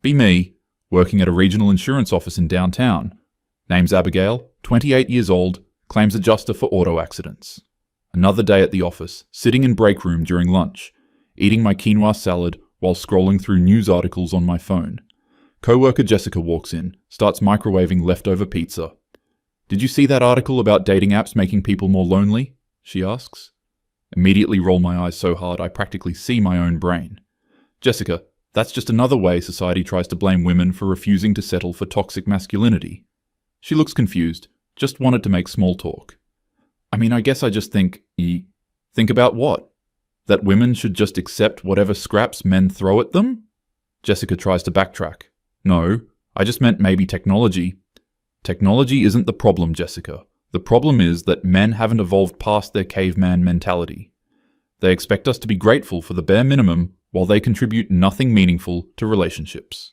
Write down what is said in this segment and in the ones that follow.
Be me, working at a regional insurance office in downtown. Name's Abigail, 28 years old, claims adjuster for auto accidents. Another day at the office, sitting in break room during lunch, eating my quinoa salad while scrolling through news articles on my phone. Co-worker Jessica walks in, starts microwaving leftover pizza. "Did you see that article about dating apps making people more lonely?" she asks. Immediately roll my eyes so hard I practically see my own brain. "Jessica, that's just another way society tries to blame women for refusing to settle for toxic masculinity." She looks confused, just wanted to make small talk. "I mean, I guess I just think..." Think about what? That women should just accept whatever scraps men throw at them? Jessica tries to backtrack. "No, I just meant maybe technology." "Technology isn't the problem, Jessica. The problem is that men haven't evolved past their caveman mentality. They expect us to be grateful for the bare minimum while they contribute nothing meaningful to relationships."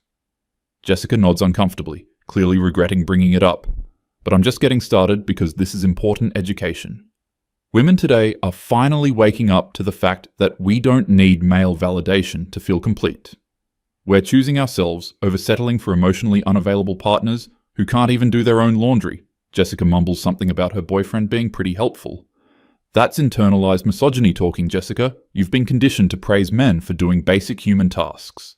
Jessica nods uncomfortably, clearly regretting bringing it up. But I'm just getting started because this is important education. Women today are finally waking up to the fact that we don't need male validation to feel complete. We're choosing ourselves over settling for emotionally unavailable partners who can't even do their own laundry. Jessica mumbles something about her boyfriend being pretty helpful. "That's internalized misogyny talking, Jessica. You've been conditioned to praise men for doing basic human tasks."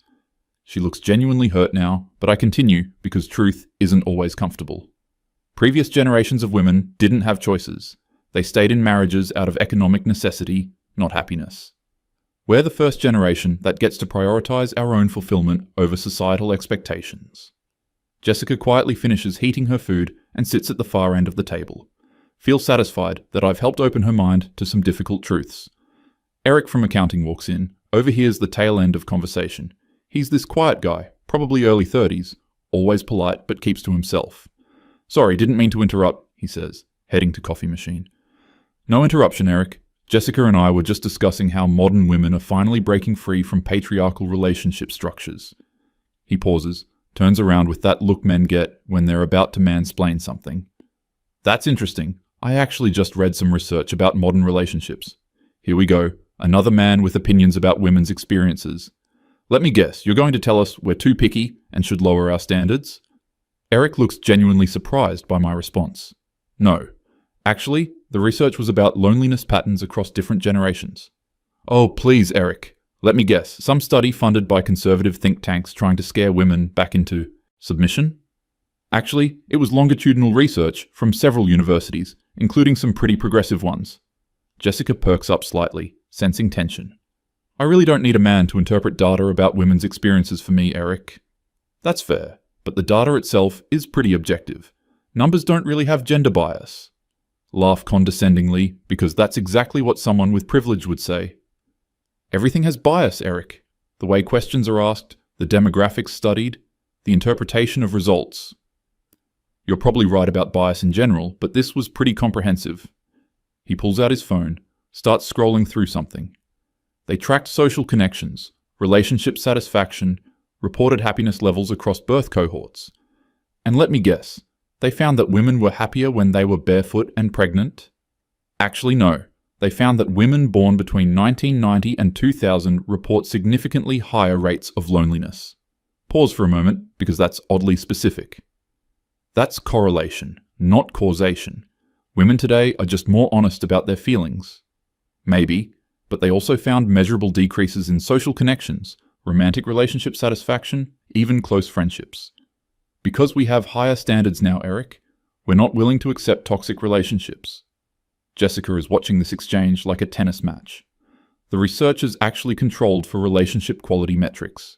She looks genuinely hurt now, but I continue because truth isn't always comfortable. Previous generations of women didn't have choices. They stayed in marriages out of economic necessity, not happiness. We're the first generation that gets to prioritize our own fulfillment over societal expectations. Jessica quietly finishes heating her food and sits at the far end of the table. Feels satisfied that I've helped open her mind to some difficult truths. Eric from accounting walks in, overhears the tail end of conversation. He's this quiet guy, probably early 30s, always polite but keeps to himself. "Sorry, didn't mean to interrupt," he says, heading to coffee machine. "No interruption, Eric. Jessica and I were just discussing how modern women are finally breaking free from patriarchal relationship structures." He pauses, turns around with that look men get when they're about to mansplain something. "That's interesting. I actually just read some research about modern relationships. Here we go, another man with opinions about women's experiences. Let me guess, you're going to tell us we're too picky and should lower our standards?" Eric looks genuinely surprised by my response. "No. Actually, the research was about loneliness patterns across different generations." "Oh, please, Eric. Let me guess, some study funded by conservative think tanks trying to scare women back into submission?" "Actually, it was longitudinal research from several universities, including some pretty progressive ones." Jessica perks up slightly, sensing tension. "I really don't need a man to interpret data about women's experiences for me, Eric." "That's fair, but the data itself is pretty objective. Numbers don't really have gender bias." Laugh condescendingly, because that's exactly what someone with privilege would say. "Everything has bias, Eric. The way questions are asked, the demographics studied, the interpretation of results." "You're probably right about bias in general, but this was pretty comprehensive." He pulls out his phone, starts scrolling through something. They tracked social connections, relationship satisfaction, reported happiness levels across birth cohorts. And let me guess, they found that women were happier when they were barefoot and pregnant? Actually, no. They found that women born between 1990 and 2000 report significantly higher rates of loneliness. Pause for a moment, because that's oddly specific. That's correlation, not causation. Women today are just more honest about their feelings. Maybe, but they also found measurable decreases in social connections, romantic relationship satisfaction, even close friendships. Because we have higher standards now, Eric, we're not willing to accept toxic relationships. Jessica is watching this exchange like a tennis match. The research is actually controlled for relationship quality metrics,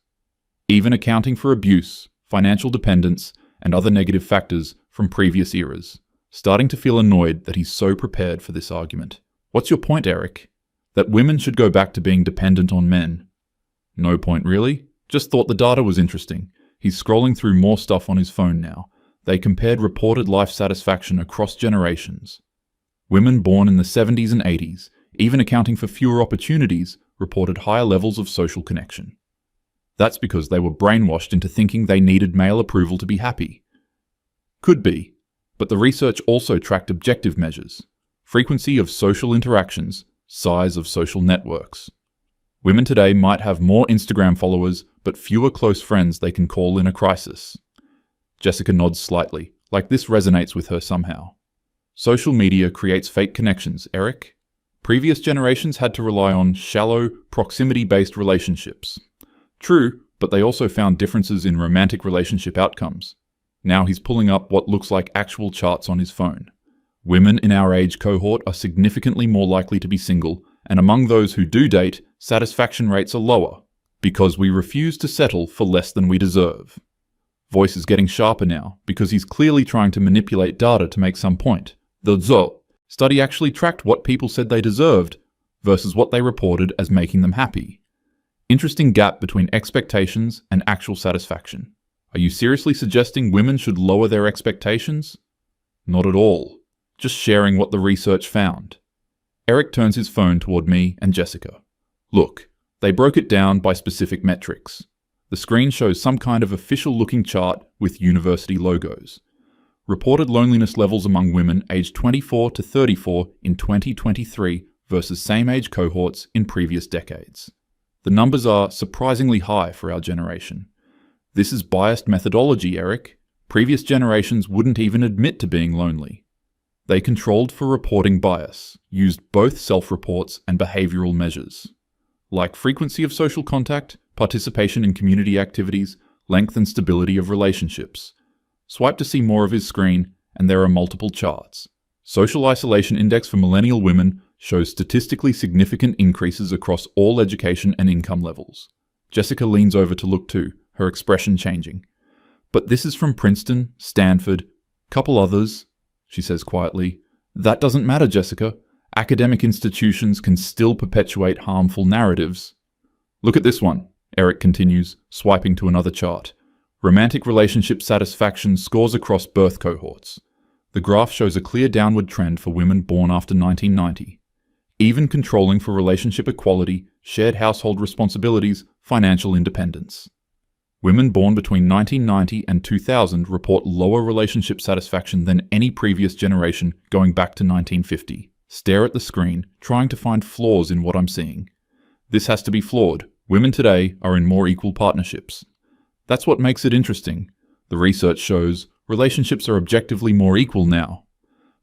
even accounting for abuse, financial dependence, and other negative factors from previous eras. Starting to feel annoyed that he's so prepared for this argument. "What's your point, Eric? That women should go back to being dependent on men?" "No point really. Just thought the data was interesting." He's scrolling through more stuff on his phone now. They compared reported life satisfaction across generations. Women born in the 70s and 80s, even accounting for fewer opportunities, reported higher levels of social connection. That's because they were brainwashed into thinking they needed male approval to be happy. Could be, but the research also tracked objective measures: frequency of social interactions, size of social networks. Women today might have more Instagram followers, but fewer close friends they can call in a crisis. Jessica nods slightly, like this resonates with her somehow. Social media creates fake connections, Eric. Previous generations had to rely on shallow, proximity-based relationships. True, but they also found differences in romantic relationship outcomes. Now he's pulling up what looks like actual charts on his phone. Women in our age cohort are significantly more likely to be single, and among those who do date, satisfaction rates are lower, because we refuse to settle for less than we deserve. Voice is getting sharper now, because he's clearly trying to manipulate data to make some point. The study actually tracked what people said they deserved versus what they reported as making them happy. Interesting gap between expectations and actual satisfaction. Are you seriously suggesting women should lower their expectations? Not at all. Just sharing what the research found. Eric turns his phone toward me and Jessica. Look, they broke it down by specific metrics. The screen shows some kind of official-looking chart with university logos. Reported loneliness levels among women aged 24 to 34 in 2023 versus same-age cohorts in previous decades. The numbers are surprisingly high for our generation. This is biased methodology, Eric. Previous generations wouldn't even admit to being lonely. They controlled for reporting bias, used both self-reports and behavioral measures, like frequency of social contact, participation in community activities, length and stability of relationships. Swipe to see more of his screen, and there are multiple charts. Social Isolation Index for millennial women shows statistically significant increases across all education and income levels. Jessica leans over to look too, her expression changing. But this is from Princeton, Stanford, couple others, she says quietly. That doesn't matter, Jessica. Academic institutions can still perpetuate harmful narratives. Look at this one, Eric continues, swiping to another chart. Romantic relationship satisfaction scores across birth cohorts. The graph shows a clear downward trend for women born after 1990. Even controlling for relationship equality, shared household responsibilities, financial independence. Women born between 1990 and 2000 report lower relationship satisfaction than any previous generation going back to 1950. Stare at the screen, trying to find flaws in what I'm seeing. This has to be flawed. Women today are in more equal partnerships. That's what makes it interesting. The research shows relationships are objectively more equal now.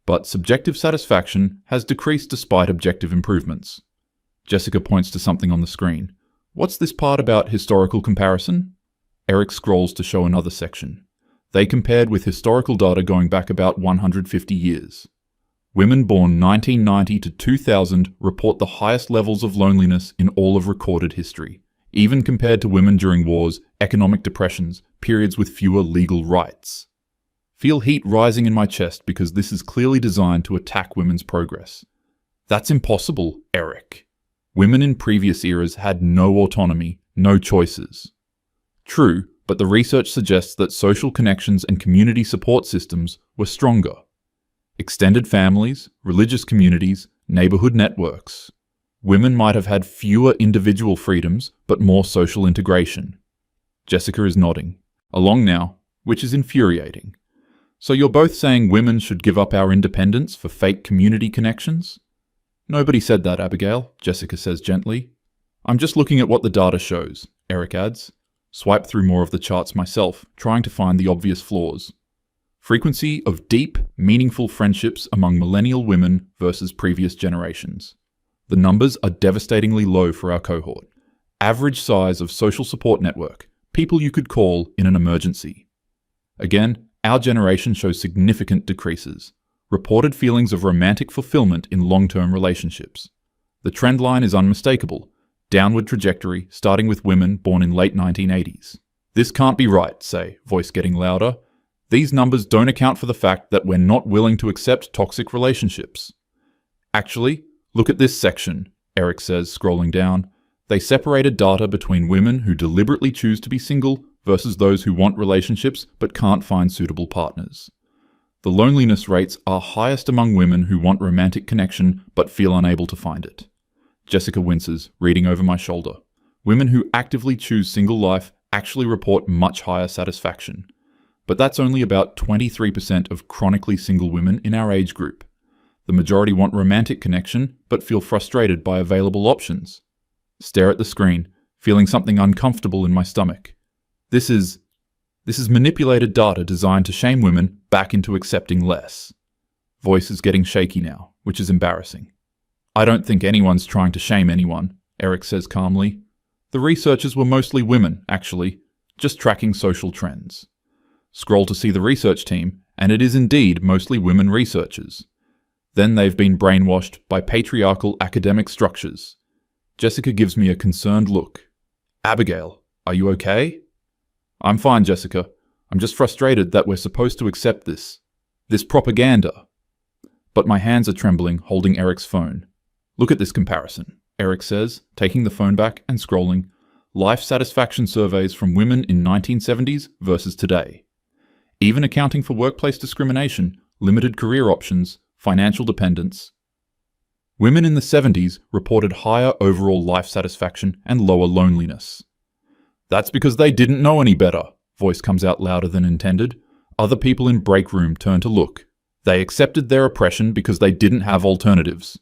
But subjective satisfaction has decreased despite objective improvements. Jessica points to something on the screen. What's this part about historical comparison? Eric scrolls to show another section. They compared with historical data going back about 150 years. Women born 1990 to 2000 report the highest levels of loneliness in all of recorded history, even compared to women during wars, economic depressions, periods with fewer legal rights. Feel heat rising in my chest because this is clearly designed to attack women's progress. That's impossible, Eric. Women in previous eras had no autonomy, no choices. True, but the research suggests that social connections and community support systems were stronger. Extended families, religious communities, neighborhood networks. Women might have had fewer individual freedoms, but more social integration. Jessica is nodding. Along now, which is infuriating. So you're both saying women should give up our independence for fake community connections? Nobody said that, Abigail, Jessica says gently. I'm just looking at what the data shows, Eric adds. Swipe through more of the charts myself, trying to find the obvious flaws. Frequency of deep, meaningful friendships among millennial women versus previous generations. The numbers are devastatingly low for our cohort. Average size of social support network, people you could call in an emergency. Again, our generation shows significant decreases. Reported feelings of romantic fulfillment in long-term relationships. The trend line is unmistakable. Downward trajectory, starting with women born in late 1980s. This can't be right, say, voice getting louder. These numbers don't account for the fact that we're not willing to accept toxic relationships. Actually, look at this section, Eric says, scrolling down. They separated data between women who deliberately choose to be single versus those who want relationships but can't find suitable partners. The loneliness rates are highest among women who want romantic connection but feel unable to find it. Jessica winces, reading over my shoulder. Women who actively choose single life actually report much higher satisfaction. But that's only about 23% of chronically single women in our age group. The majority want romantic connection but feel frustrated by available options. Stare at the screen. feeling something uncomfortable in my stomach. This is manipulated data designed to shame women back into accepting less. Voice is getting shaky now, which is embarrassing. I don't think anyone's trying to shame anyone, Eric says calmly. The researchers were mostly women, actually, just tracking social trends. Scroll to see the research team, and it is indeed mostly women researchers. Then they've been brainwashed by patriarchal academic structures. Jessica gives me a concerned look. Abigail, are you okay? I'm fine, Jessica. I'm just frustrated that we're supposed to accept this propaganda. But my hands are trembling, holding Eric's phone. Look at this comparison, Eric says, taking the phone back and scrolling. Life satisfaction surveys from women in 1970s versus today. Even accounting for workplace discrimination, limited career options, financial dependence. Women in the 70s reported higher overall life satisfaction and lower loneliness. That's because they didn't know any better, voice comes out louder than intended. Other people in break room turn to look. They accepted their oppression because they didn't have alternatives.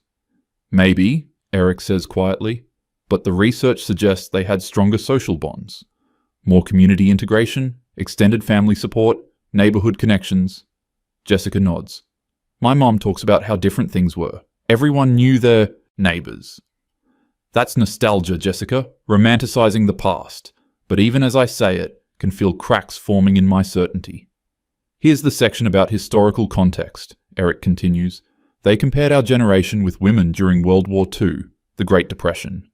Maybe, Eric says quietly, but the research suggests they had stronger social bonds. More community integration, extended family support, neighborhood connections. Jessica nods. My mom talks about how different things were. Everyone knew their neighbors. That's nostalgia, Jessica, romanticizing the past. But even as I say it, can feel cracks forming in my certainty. Here's the section about historical context, Eric continues. They compared our generation with women during World War II, the Great Depression.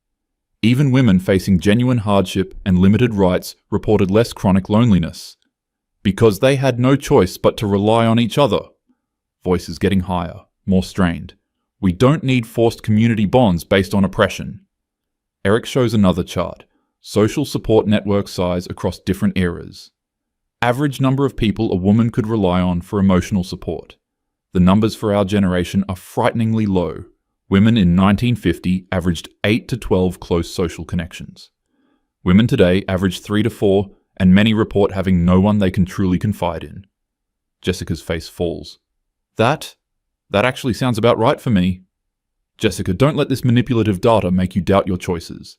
Even women facing genuine hardship and limited rights reported less chronic loneliness. Because they had no choice but to rely on each other. Voice is getting higher, more strained. We don't need forced community bonds based on oppression. Eric shows another chart. Social support network size across different eras. Average number of people a woman could rely on for emotional support. The numbers for our generation are frighteningly low. Women in 1950 averaged 8 to 12 close social connections. Women today average 3 to 4, and many report having no one they can truly confide in. Jessica's face falls. That actually sounds about right for me. Jessica, don't let this manipulative data make you doubt your choices.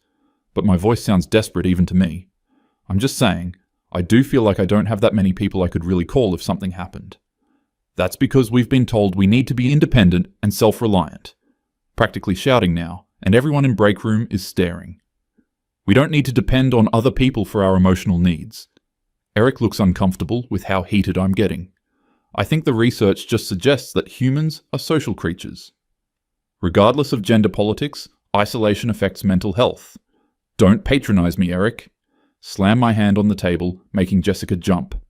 But my voice sounds desperate even to me. I'm just saying, I do feel like I don't have that many people I could really call if something happened. That's because we've been told we need to be independent and self-reliant. Practically shouting now, and everyone in break room is staring. We don't need to depend on other people for our emotional needs. Eric looks uncomfortable with how heated I'm getting. I think the research just suggests that humans are social creatures. Regardless of gender politics, isolation affects mental health. Don't patronize me, Eric. Slam my hand on the table, making Jessica jump.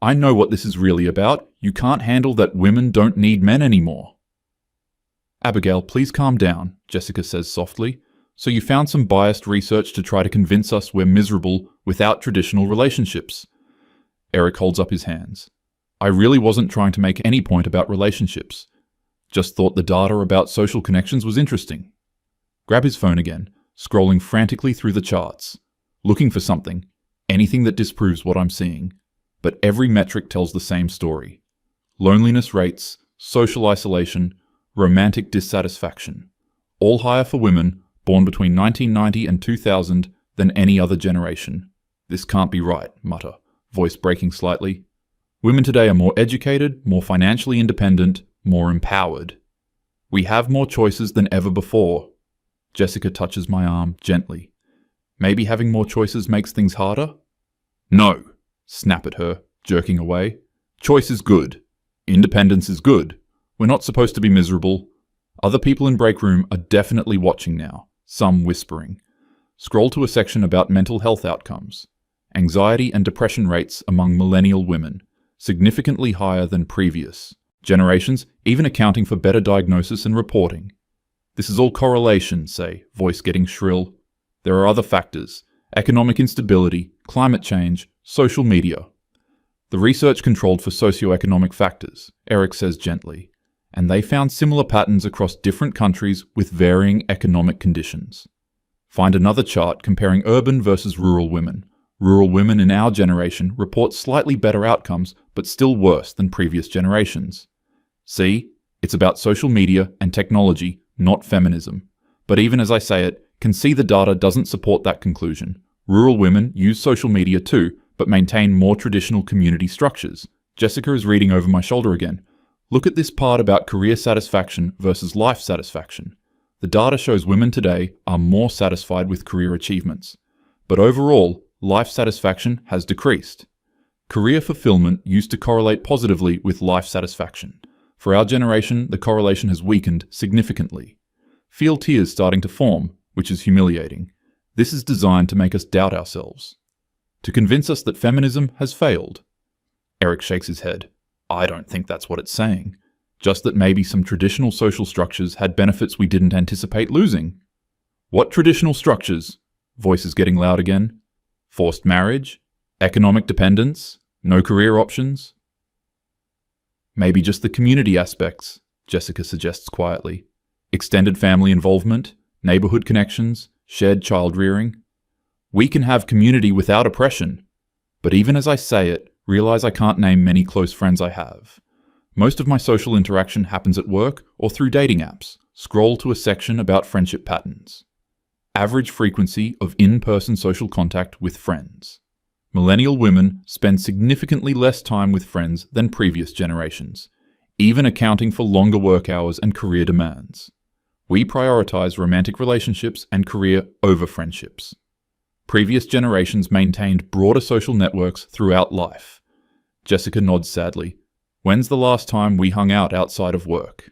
I know what this is really about. You can't handle that women don't need men anymore. Abigail, please calm down, Jessica says softly. So you found some biased research to try to convince us we're miserable without traditional relationships. Eric holds up his hands. I really wasn't trying to make any point about relationships. Just thought the data about social connections was interesting. Grab his phone again, scrolling frantically through the charts, looking for something, anything that disproves what I'm seeing. But every metric tells the same story. Loneliness rates, social isolation, romantic dissatisfaction. All higher for women born between 1990 and 2000 than any other generation. This can't be right, mutter, voice breaking slightly. Women today are more educated, more financially independent, more empowered. We have more choices than ever before. Jessica touches my arm gently. Maybe having more choices makes things harder? No, snap at her, jerking away. Choice is good. Independence is good. We're not supposed to be miserable. Other people in break room are definitely watching now, some whispering. Scroll to a section about mental health outcomes. Anxiety and depression rates among millennial women, significantly higher than previous generations, even accounting for better diagnosis and reporting. This is all correlation, say, voice getting shrill. There are other factors: economic instability, climate change, social media. The research controlled for socioeconomic factors, Eric says gently, and they found similar patterns across different countries with varying economic conditions. Find another chart comparing urban versus rural women. Rural women in our generation report slightly better outcomes, but still worse than previous generations. See, it's about social media and technology, not feminism. But even as I say it, can see the data doesn't support that conclusion. Rural women use social media too, but maintain more traditional community structures. Jessica is reading over my shoulder again. Look at this part about career satisfaction versus life satisfaction. The data shows women today are more satisfied with career achievements. But overall, life satisfaction has decreased. Career fulfillment used to correlate positively with life satisfaction. For our generation, the correlation has weakened significantly. Feel tears starting to form, which is humiliating. This is designed to make us doubt ourselves, to convince us that feminism has failed. Eric shakes his head. I don't think that's what it's saying. Just that maybe some traditional social structures had benefits we didn't anticipate losing. What traditional structures? Voice is getting loud again. Forced marriage? Economic dependence? No career options? Maybe just the community aspects, Jessica suggests quietly. Extended family involvement, neighborhood connections, shared child rearing. We can have community without oppression. But even as I say it, realize I can't name many close friends I have. Most of my social interaction happens at work or through dating apps. Scroll to a section about friendship patterns. Average frequency of in-person social contact with friends. Millennial women spend significantly less time with friends than previous generations, even accounting for longer work hours and career demands. We prioritize romantic relationships and career over friendships. Previous generations maintained broader social networks throughout life. Jessica nods sadly. When's the last time we hung out outside of work?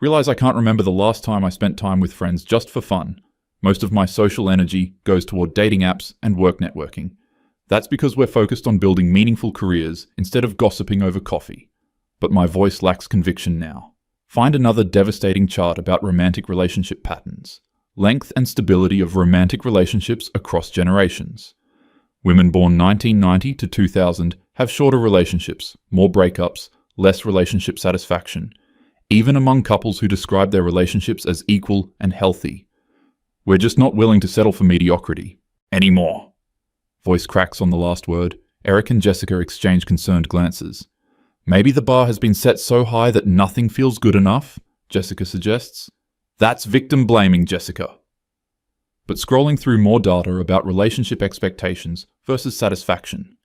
Realize I can't remember the last time I spent time with friends just for fun. Most of my social energy goes toward dating apps and work networking. That's because we're focused on building meaningful careers instead of gossiping over coffee. But my voice lacks conviction now. Find another devastating chart about romantic relationship patterns. Length and stability of romantic relationships across generations. Women born 1990 to 2000 have shorter relationships, more breakups, less relationship satisfaction, even among couples who describe their relationships as equal and healthy. We're just not willing to settle for mediocrity anymore. Voice cracks on the last word. Eric and Jessica exchange concerned glances. Maybe the bar has been set so high that nothing feels good enough, Jessica suggests. That's victim blaming, Jessica. But scrolling through more data about relationship expectations versus satisfaction.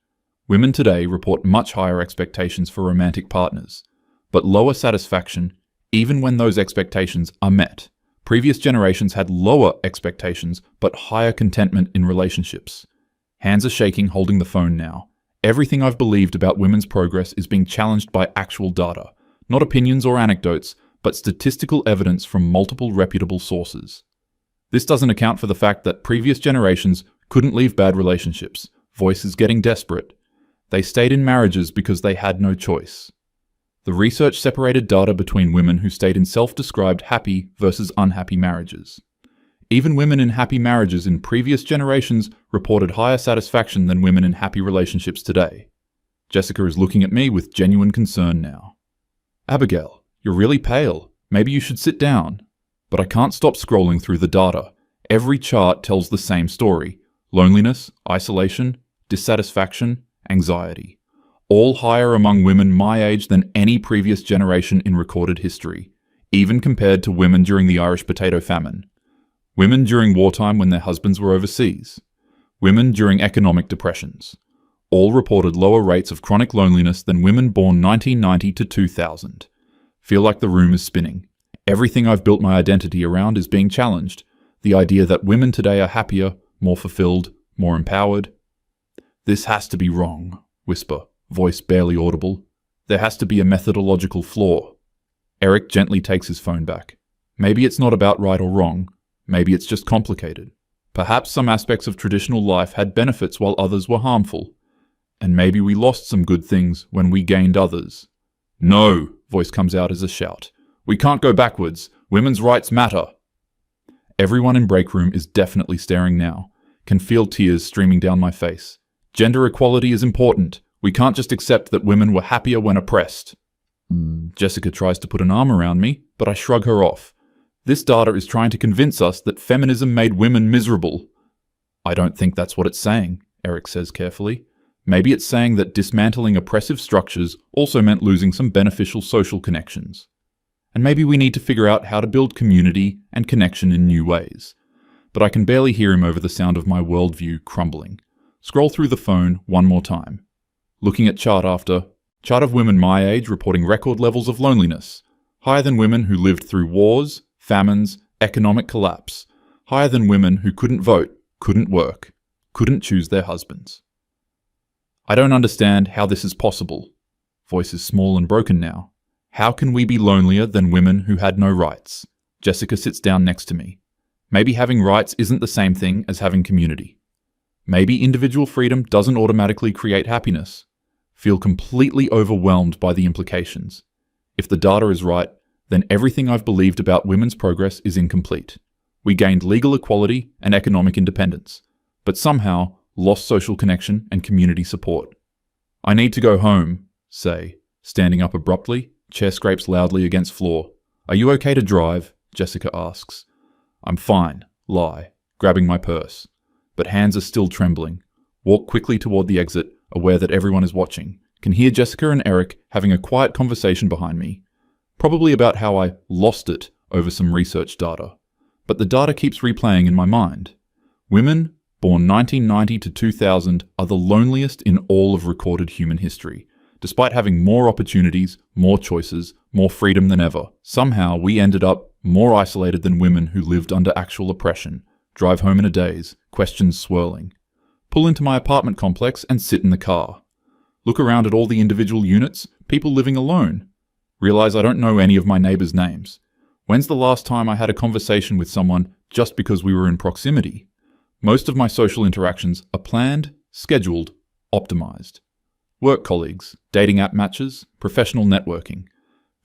Women today report much higher expectations for romantic partners, but lower satisfaction even when those expectations are met. Previous generations had lower expectations but higher contentment in relationships. Hands are shaking holding the phone now. Everything I've believed about women's progress is being challenged by actual data, not opinions or anecdotes, but statistical evidence from multiple reputable sources. This doesn't account for the fact that previous generations couldn't leave bad relationships. Voice is getting desperate. They stayed in marriages because they had no choice. The research separated data between women who stayed in self-described happy versus unhappy marriages. Even women in happy marriages in previous generations reported higher satisfaction than women in happy relationships today. Jessica is looking at me with genuine concern now. Abigail, you're really pale. Maybe you should sit down. But I can't stop scrolling through the data. Every chart tells the same story. Loneliness, isolation, dissatisfaction, anxiety. All higher among women my age than any previous generation in recorded history, even compared to women during the Irish potato famine. Women during wartime when their husbands were overseas. Women during economic depressions. All reported lower rates of chronic loneliness than women born 1990 to 2000. Feel like the room is spinning. Everything I've built my identity around is being challenged. The idea that women today are happier, more fulfilled, more empowered. This has to be wrong, whisper, voice barely audible. There has to be a methodological flaw. Eric gently takes his phone back. Maybe it's not about right or wrong. Maybe it's just complicated. Perhaps some aspects of traditional life had benefits while others were harmful. And maybe we lost some good things when we gained others. No, voice comes out as a shout. We can't go backwards. Women's rights matter. Everyone in break room is definitely staring now. Can feel tears streaming down my face. Gender equality is important. We can't just accept that women were happier when oppressed. Jessica tries to put an arm around me, but I shrug her off. This data is trying to convince us that feminism made women miserable. I don't think that's what it's saying, Eric says carefully. Maybe it's saying that dismantling oppressive structures also meant losing some beneficial social connections. And maybe we need to figure out how to build community and connection in new ways. but I can barely hear him over the sound of my worldview crumbling. Scroll through the phone one more time. Looking at chart after chart of women my age reporting record levels of loneliness, higher than women who lived through wars, famines, economic collapse, higher than women who couldn't vote, couldn't work, couldn't choose their husbands. I don't understand how this is possible. Voice is small and broken now. How can we be lonelier than women who had no rights? Jessica sits down next to me. Maybe having rights isn't the same thing as having community. Maybe individual freedom doesn't automatically create happiness. Feel completely overwhelmed by the implications. If the data is right, then everything I've believed about women's progress is incomplete. We gained legal equality and economic independence, but somehow lost social connection and community support. I need to go home, say, standing up abruptly, chair scrapes loudly against floor. Are you okay to drive? Jessica asks. I'm fine, lie, grabbing my purse, but hands are still trembling. Walk quickly toward the exit, aware that everyone is watching. Can hear Jessica and Eric having a quiet conversation behind me, probably about how I lost it over some research data. But the data keeps replaying in my mind. Women born 1990 to 2000 are the loneliest in all of recorded human history. Despite having more opportunities, more choices, more freedom than ever, somehow we ended up more isolated than women who lived under actual oppression. Drive home in a daze, questions swirling. Pull into my apartment complex and sit in the car. Look around at all the individual units, people living alone. Realize I don't know any of my neighbors' names. When's the last time I had a conversation with someone just because we were in proximity? Most of my social interactions are planned, scheduled, optimized. Work colleagues, dating app matches, professional networking.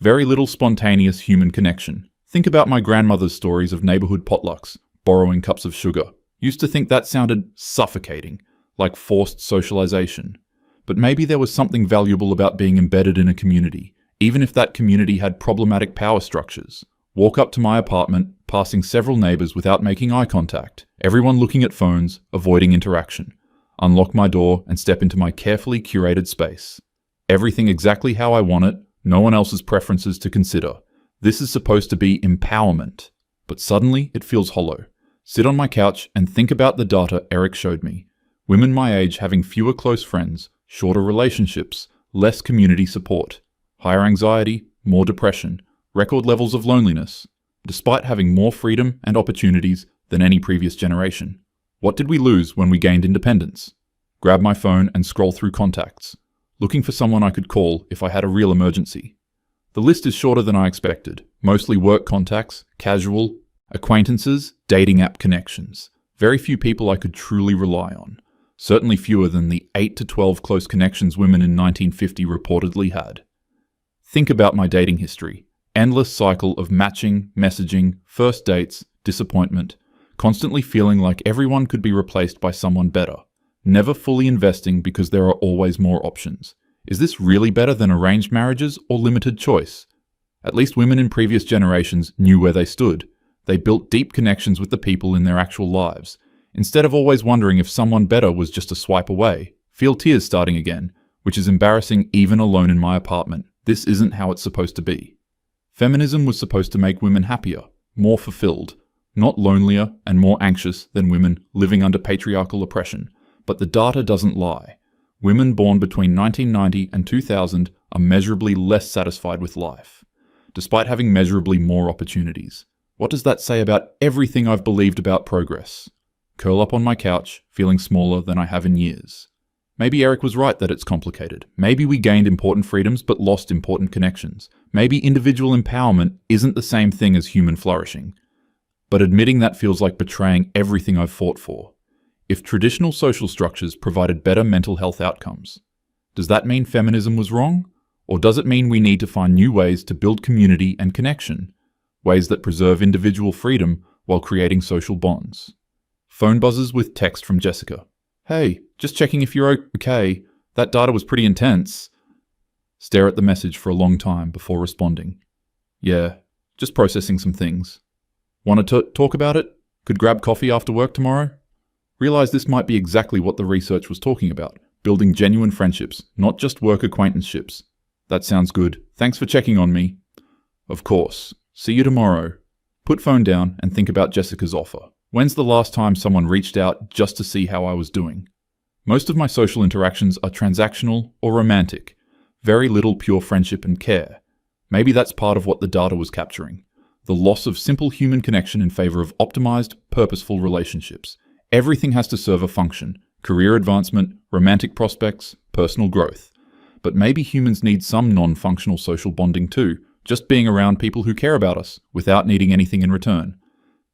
Very little spontaneous human connection. Think about my grandmother's stories of neighborhood potlucks, borrowing cups of sugar. Used to think that sounded suffocating, like forced socialization. But maybe there was something valuable about being embedded in a community, even if that community had problematic power structures. Walk up to my apartment, passing several neighbors without making eye contact, everyone looking at phones, avoiding interaction. Unlock my door and step into my carefully curated space. Everything exactly how I want it, no one else's preferences to consider. This is supposed to be empowerment, but suddenly it feels hollow. Sit on my couch and think about the data Eric showed me. Women my age having fewer close friends, shorter relationships, less community support, higher anxiety, more depression, record levels of loneliness, despite having more freedom and opportunities than any previous generation. What did we lose when we gained independence? Grab my phone and scroll through contacts, looking for someone I could call if I had a real emergency. The list is shorter than I expected, mostly work contacts, casual, acquaintances, dating app connections. Very few people I could truly rely on. Certainly fewer than the 8 to 12 close connections women in 1950 reportedly had. Think about my dating history. Endless cycle of matching, messaging, first dates, disappointment, constantly feeling like everyone could be replaced by someone better, never fully investing because there are always more options. Is this really better than arranged marriages or limited choice? At least women in previous generations knew where they stood. They built deep connections with the people in their actual lives, instead of always wondering if someone better was just a swipe away. Feel tears starting again, which is embarrassing even alone in my apartment. This isn't how it's supposed to be. Feminism was supposed to make women happier, more fulfilled, not lonelier and more anxious than women living under patriarchal oppression. But the data doesn't lie. Women born between 1990 and 2000 are measurably less satisfied with life, despite having measurably more opportunities. What does that say about everything I've believed about progress? Curl up on my couch, feeling smaller than I have in years. Maybe Eric was right that it's complicated. Maybe we gained important freedoms but lost important connections. Maybe individual empowerment isn't the same thing as human flourishing. But admitting that feels like betraying everything I've fought for. If traditional social structures provided better mental health outcomes, does that mean feminism was wrong? Or does it mean we need to find new ways to build community and connection? Ways that preserve individual freedom while creating social bonds? Phone buzzes with text from Jessica. Hey, just checking if you're okay. That data was pretty intense. Stare at the message for a long time before responding. Yeah, just processing some things. Want to talk about it? Could grab coffee after work tomorrow? Realize this might be exactly what the research was talking about. Building genuine friendships, not just work acquaintanceships. That sounds good. Thanks for checking on me. Of course. See you tomorrow. Put phone down and think about Jessica's offer. When's the last time someone reached out just to see how I was doing? Most of my social interactions are transactional or romantic, very little pure friendship and care. Maybe that's part of what the data was capturing. The loss of simple human connection in favor of optimized, purposeful relationships. Everything has to serve a function: career advancement, romantic prospects, personal growth. But maybe humans need some non-functional social bonding too, just being around people who care about us, without needing anything in return.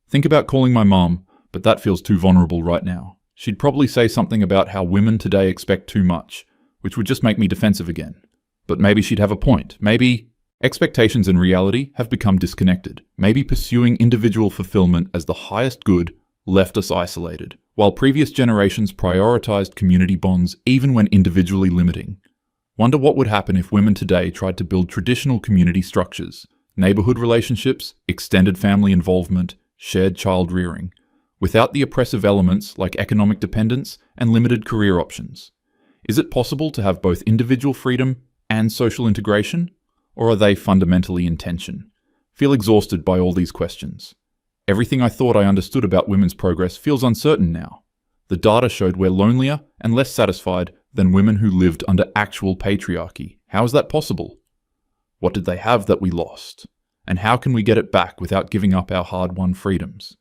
Think about calling my mom, but that feels too vulnerable right now. She'd probably say something about how women today expect too much, which would just make me defensive again. But maybe she'd have a point. Maybe expectations and reality have become disconnected. Maybe pursuing individual fulfillment as the highest good left us isolated, while previous generations prioritized community bonds even when individually limiting. Wonder what would happen if women today tried to build traditional community structures, neighborhood relationships, extended family involvement, shared child rearing, without the oppressive elements like economic dependence and limited career options. Is it possible to have both individual freedom and social integration? Or are they fundamentally in tension? Feel exhausted by all these questions. Everything I thought I understood about women's progress feels uncertain now. The data showed we're lonelier and less satisfied than women who lived under actual patriarchy. How is that possible? What did they have that we lost? And how can we get it back without giving up our hard-won freedoms?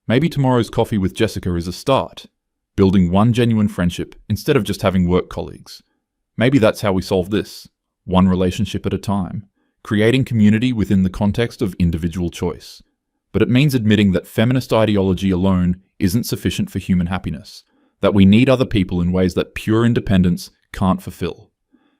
Maybe tomorrow's coffee with Jessica is a start, building one genuine friendship instead of just having work colleagues. Maybe that's how we solve this. One relationship at a time, creating community within the context of individual choice. But it means admitting that feminist ideology alone isn't sufficient for human happiness, that we need other people in ways that pure independence can't fulfill.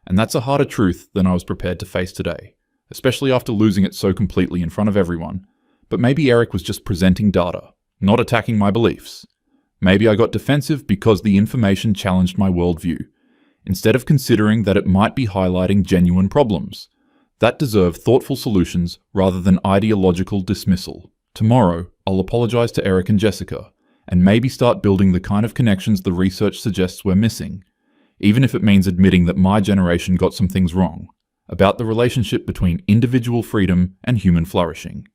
And that's a harder truth than I was prepared to face today, especially after losing it so completely in front of everyone. But maybe Eric was just presenting data, not attacking my beliefs. Maybe I got defensive because the information challenged my worldview, instead of considering that it might be highlighting genuine problems that deserve thoughtful solutions rather than ideological dismissal. Tomorrow, I'll apologize to Eric and Jessica, and maybe start building the kind of connections the research suggests we're missing, even if it means admitting that my generation got some things wrong about the relationship between individual freedom and human flourishing.